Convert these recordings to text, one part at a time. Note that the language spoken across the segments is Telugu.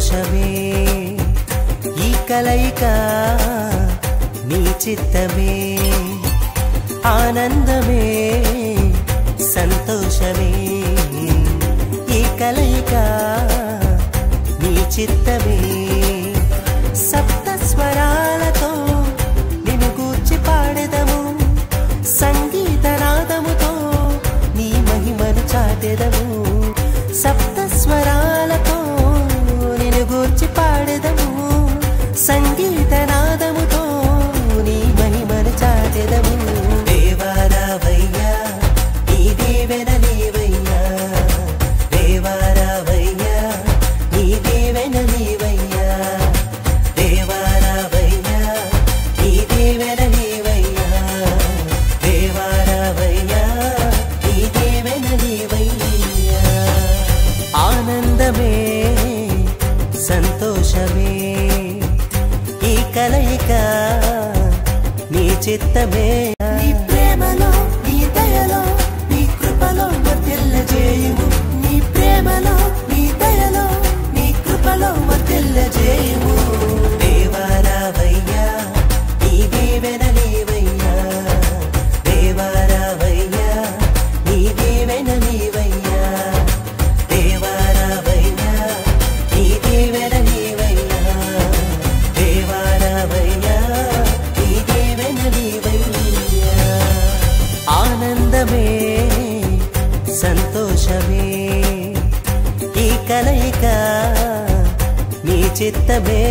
సంతోషమే ఈ కలయిక నీ చిత్తమే ఆనందమే సంతోషమే ఈ కలయిక నీ చిత్తమే సప్త స్వరాలతో నిన్ను గూర్చి పాడెదము సంగీత నాదముతో నీ మహిమను చాటెదము సప్త స్వరాలతో నిన్ను గూర్చి పాడెదము సంగీత నాదముతో నీ మహిమను చాటెదము దేవారావయ్యా నీ దీవెన నీవయ్యా దేవారావయ్యా నీ దీవెన నీవయ్యా దేవారావయ్యా నీ దీవెన నీవయ్యా దేవారావయ్యా నీ దీవెన నీవయ్యా ఆనందమే సంతోషమే ఈ కలయిక నీ చిత్తమే నీ ప్రేమలో నీ దయలో నీ కృపలో వర్ధిల్లజేయుము నీ ప్రేమలో నీ దయలో నీ కృపలో వర్ధిల్లజేయుము దేవారావయ్యా నీ దీవెన నీవయ్యా దేవారావయ్యా నీ దీవెన నీవయ్యా దేవారావయ్యా నీ దీవెన నీవయ్యా దేవారావయ్యా నీ దీవెన నీవయ్యా ఆనందమే సంతోషమే ఈ కలయిక నీ చిత్తమే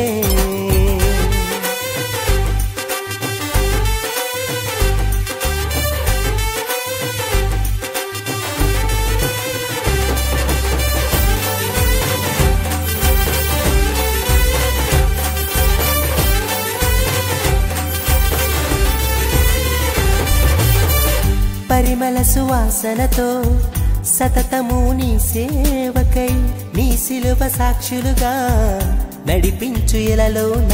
పరిమళ సువాసనతో సతతము నీ సేవకై నీ శిలువ సాక్షులుగా నడిపించు ఇలలోన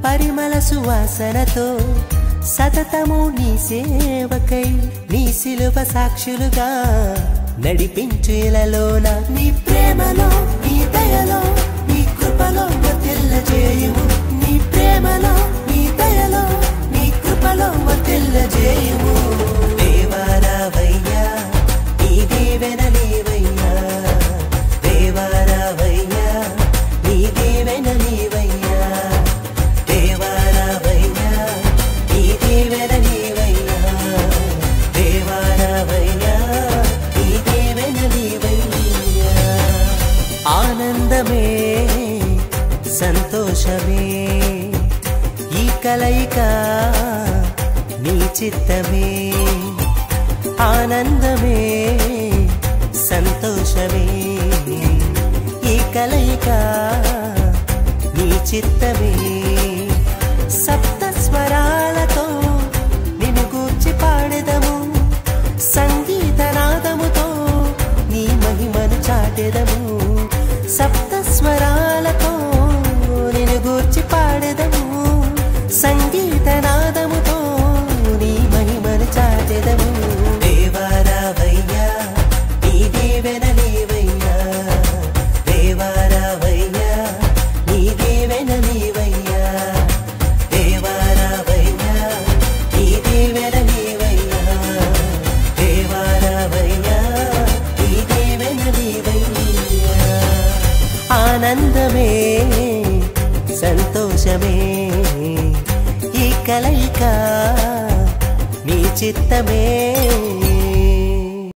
పరిమళ సువాసనతో సతతము నీ సేవకై నీ శిలువ సాక్షులుగా నడిపించు ఇలలోన నీ ప్రేమలో నీ దయలో నీ కృపలో వర్ధిల్లజేయుము నీ ప్రేమలో నీ దయలో నీ కృపలో వర్ధిల్లజేయుము దేవారావయ్యా నీ దీవెన నీవయ్యా దేవారావయ్యా నీ దీవెన నీవయ్యా దేవారావయ్యా నీ దీవెన నీవయ్యా దేవారావయ్యా నీ దీవెన నీవయ్యా ఆనందమే సంతోషమే ఈ కలయిక నీ చిత్తమే ఆనందమే సంతోషమే ఈ కలయిక నీ చిత్తమే సప్త స్వరాలతో నిన్ను గూర్చి పాడెదము సంగీత నాదముతో నీ మహిమను చాటెదము సప్త స్వరాలతో నిన్ను గూర్చి పాడెదము సంగీత నాదముతో నీ మహిమను చాటెదము దేవారావయ్యా నీ దీవెన నీవయ్యా దేవారావయ్యా నీ దీవెన నీవయ్యా దేవారావయ్యా నీ దీవెన నీవయ్యా దేవారావయ్యా నీ దీవెన నీవయ్యా ఆనందమే సంతోషమే ఈ కలయిక నీ చిత్తమే